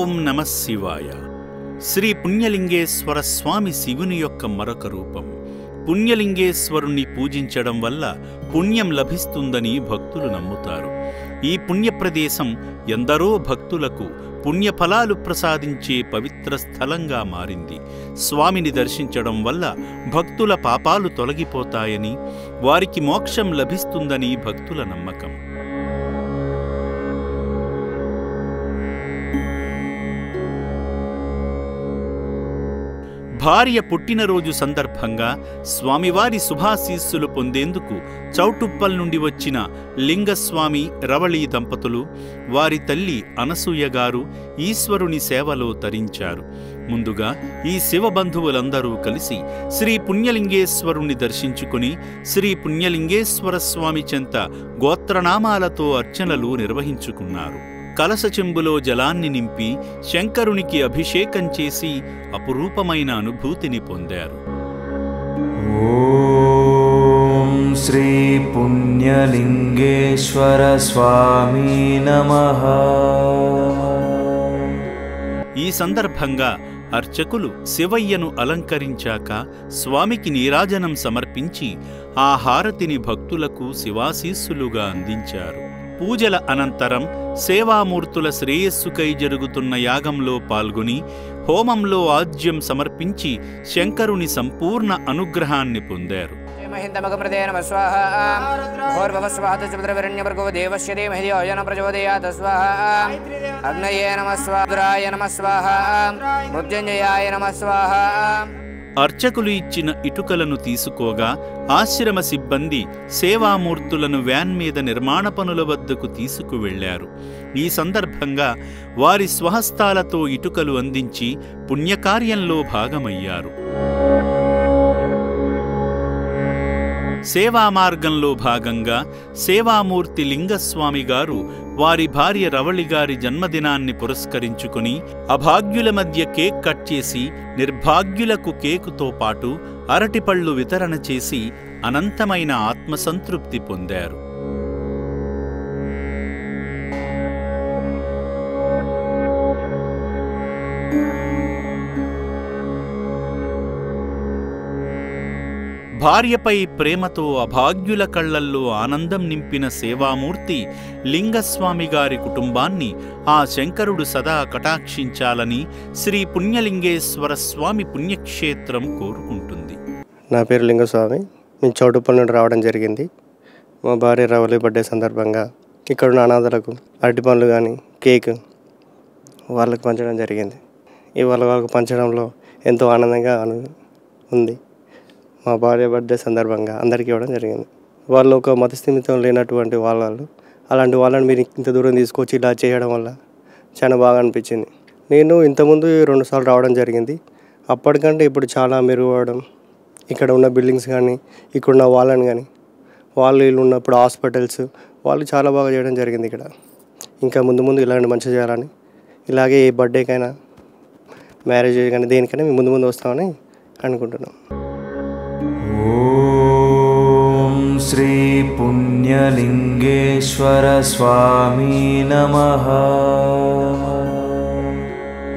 ఓం నమః శివాయ. శ్రీ పుణ్యలింగేశ్వర స్వామి శివుని యొక్క మరొక రూపం. పుణ్యలింగేశ్వరుణ్ణి పూజించడం వల్ల పుణ్యం లభిస్తుందని భక్తులు నమ్ముతారు. ఈ పుణ్యప్రదేశం ఎందరో భక్తులకు పుణ్యఫలాలు ప్రసాదించే పవిత్ర స్థలంగా మారింది. స్వామిని దర్శించడం వల్ల భక్తుల పాపాలు తొలగిపోతాయని, వారికి మోక్షం లభిస్తుందని భక్తుల నమ్మకం. భార్య పుట్టినరోజు సందర్భంగా స్వామివారి శుభాశీస్సులు పొందేందుకు చౌటుప్పల్ నుండి వచ్చిన లింగస్వామి రవళీ దంపతులు వారి తల్లి అనసూయ గారు ఈశ్వరుని సేవలో తరించారు. ముందుగా ఈ శివబంధువులందరూ కలిసి శ్రీ పుణ్యలింగేశ్వరుణ్ణి దర్శించుకుని శ్రీ పుణ్యలింగేశ్వర స్వామి చెంత గోత్రనామాలతో అర్చనలు నిర్వహించుకున్నారు. కలశ చెంబులో జలాన్ని నింపి శంకరునికి అభిషేకం చేసి అపురూపమైన అనుభూతిని పొందారు. ఓం శ్రీ పుణ్యలింగేశ్వర స్వామి నమః. ఈ సందర్భంగా అర్చకులు శివయ్యను అలంకరించాక స్వామికి నీరాజనం సమర్పించి ఆ హారతిని భక్తులకు శివాశీస్సులుగా అందించారు. పూజల అనంతరం సేవామూర్తుల శ్రేయస్సుకై జరుగుతున్న యాగంలో పాల్గొని హోమంలో ఆజ్యం సమర్పించి శంకరుని సంపూర్ణ అనుగ్రహాన్ని పొందారు. అర్చకులు ఇచ్చిన ఇటుకలను తీసుకోగా ఆశ్రమ సిబ్బంది సేవామూర్తులను వ్యాన్ మీద నిర్మాణ పనుల వద్దకు తీసుకువెళ్లారు. ఈ సందర్భంగా వారి స్వహస్తాలతో ఇటుకలు అందించి పుణ్యకార్యంలో భాగమయ్యారు. సేవా మార్గంలో భాగంగా సేవామూర్తి లింగస్వామి గారు వారి భార్య రవళి గారి జన్మదినాన్ని పురస్కరించుకుని అభాగ్యుల మధ్య కేక్ కట్ చేసి నిర్భాగ్యులకు కేకుతో పాటు అరటిపళ్ళు వితరణ చేసి అనంతమైన ఆత్మసంతృప్తి పొందారు. భార్యపై ప్రేమతో అభాగ్యుల కళ్లల్లో ఆనందం నింపిన సేవామూర్తి లింగస్వామి గారి కుటుంబాన్ని ఆ శంకరుడు సదా కటాక్షించాలని శ్రీ పుణ్యలింగేశ్వర స్వామి పుణ్యక్షేత్రం కోరుకుంటుంది. నా పేరు లింగస్వామి. మేము చౌటుప్పల్ నుండి రావడం జరిగింది. మా భార్య రవళి బర్త్డే సందర్భంగా ఇక్కడున్న అనాథలకు అరటి పండ్లు కానీ కేక్ వాళ్ళకి పంచడం జరిగింది. ఇవాళ వాళ్ళకు పంచడంలో ఎంతో ఆనందంగా ఉంది. మా భార్య బర్త్డే సందర్భంగా అందరికీ ఇవ్వడం జరిగింది. వాళ్ళు ఒక మతస్థిమితం లేనటువంటి వాళ్ళు, అలాంటి వాళ్ళని మీరు ఇంత దూరం తీసుకొచ్చి ఇలా చేయడం వల్ల చాలా బాగా అనిపించింది. నేను ఇంతకుముందు 2 సార్లు రావడం జరిగింది. అప్పటికంటే ఇప్పుడు చాలా మెరుగవడం, ఇక్కడ ఉన్న బిల్డింగ్స్ కానీ ఇక్కడున్న వాళ్ళని కానీ వాళ్ళు వీళ్ళు ఉన్నప్పుడు హాస్పిటల్స్ వాళ్ళు చాలా బాగా చేయడం జరిగింది. ఇక్కడ ఇంకా ముందు ముందు ఇలాంటి మంచి చేయాలని, ఇలాగే ఏ బర్త్డేకైనా మ్యారేజ్ కానీ దేనికైనా మేము ముందు వస్తామని అనుకుంటున్నాం. ఓం శ్రీ పుణ్యలింగేశ్వర స్వామి నమః.